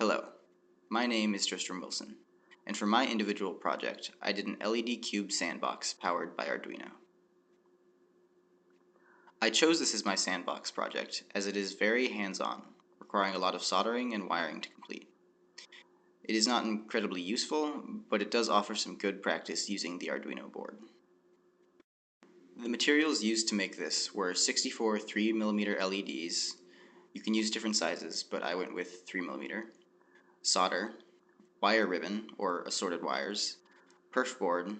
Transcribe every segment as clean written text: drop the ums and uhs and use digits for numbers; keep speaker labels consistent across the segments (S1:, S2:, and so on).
S1: Hello, my name is Tristram Wilson, and for my individual project, I did an LED cube sandbox powered by Arduino. I chose this as my sandbox project as it is very hands-on, requiring a lot of soldering and wiring to complete. It is not incredibly useful, but it does offer some good practice using the Arduino board. The materials used to make this were 64 3mm LEDs. You can use different sizes, but I went with 3mm. Solder, wire ribbon, or assorted wires, perf board,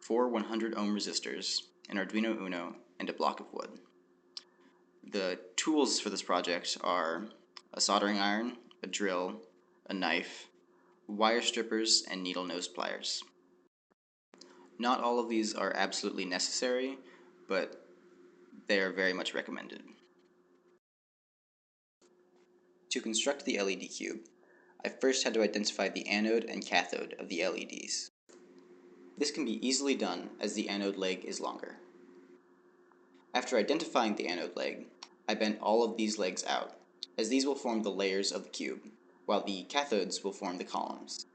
S1: 4 100 ohm resistors, an Arduino Uno, and a block of wood. The tools for this project are a soldering iron, a drill, a knife, wire strippers, and needle nose pliers. Not all of these are absolutely necessary, but they are very much recommended. To construct the LED cube, I first had to identify the anode and cathode of the LEDs. This can be easily done as the anode leg is longer. After identifying the anode leg, I bent all of these legs out, as these will form the layers of the cube, while the cathodes will form the columns.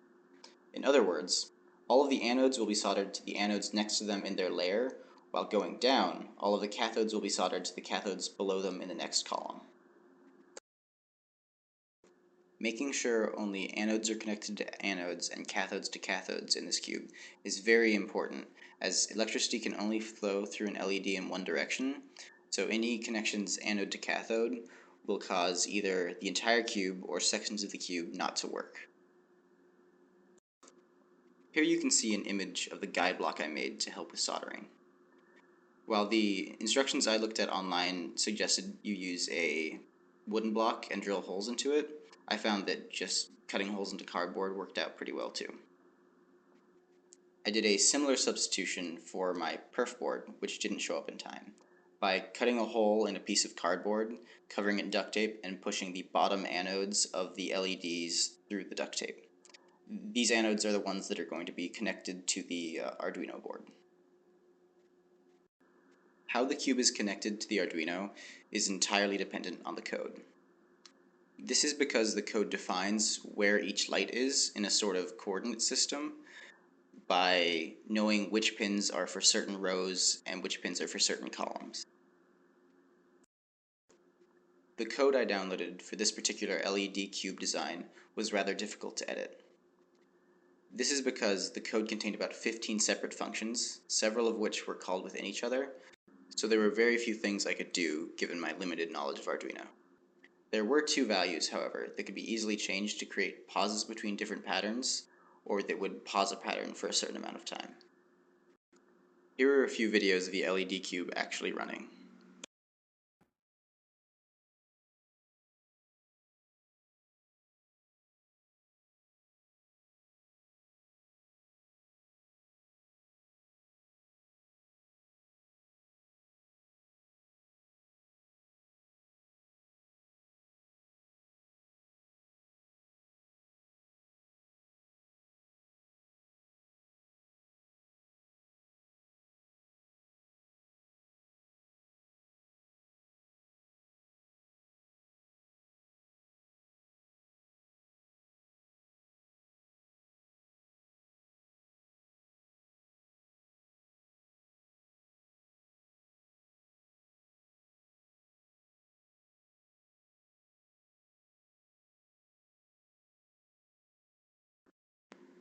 S1: In other words, all of the anodes will be soldered to the anodes next to them in their layer, while going down, all of the cathodes will be soldered to the cathodes below them in the next column. Making sure only anodes are connected to anodes and cathodes to cathodes in this cube is very important, as electricity can only flow through an LED in one direction, so any connections anode to cathode will cause either the entire cube or sections of the cube not to work. Here you can see an image of the guide block I made to help with soldering. While the instructions I looked at online suggested you use a wooden block and drill holes into it, I found that just cutting holes into cardboard worked out pretty well too. I did a similar substitution for my perf board, which didn't show up in time, by cutting a hole in a piece of cardboard, covering it in duct tape, and pushing the bottom anodes of the LEDs through the duct tape. These anodes are the ones that are going to be connected to the Arduino board. How the cube is connected to the Arduino is entirely dependent on the code. This is because the code defines where each light is in a sort of coordinate system by knowing which pins are for certain rows and which pins are for certain columns. The code I downloaded for this particular LED cube design was rather difficult to edit. This is because the code contained about 15 separate functions, several of which were called within each other, so there were very few things I could do given my limited knowledge of Arduino. There were two values, however, that could be easily changed to create pauses between different patterns, or that would pause a pattern for a certain amount of time. Here are a few videos of the LED cube actually running.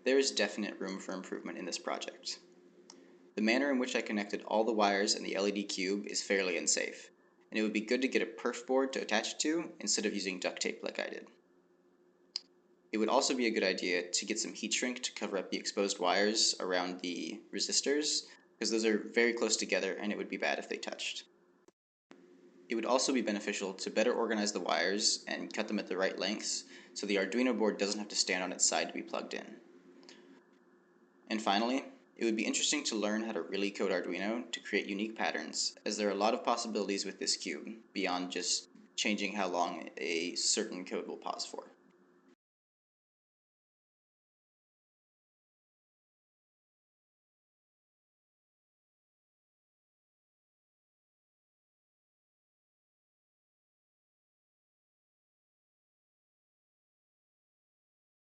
S1: There is definite room for improvement in this project. The manner in which I connected all the wires in the LED cube is fairly unsafe, and it would be good to get a perf board to attach it to instead of using duct tape like I did. It would also be a good idea to get some heat shrink to cover up the exposed wires around the resistors, because those are very close together and it would be bad if they touched. It would also be beneficial to better organize the wires and cut them at the right lengths so the Arduino board doesn't have to stand on its side to be plugged in. And finally, it would be interesting to learn how to really code Arduino to create unique patterns, as there are a lot of possibilities with this cube, beyond just changing how long a certain code will pause for.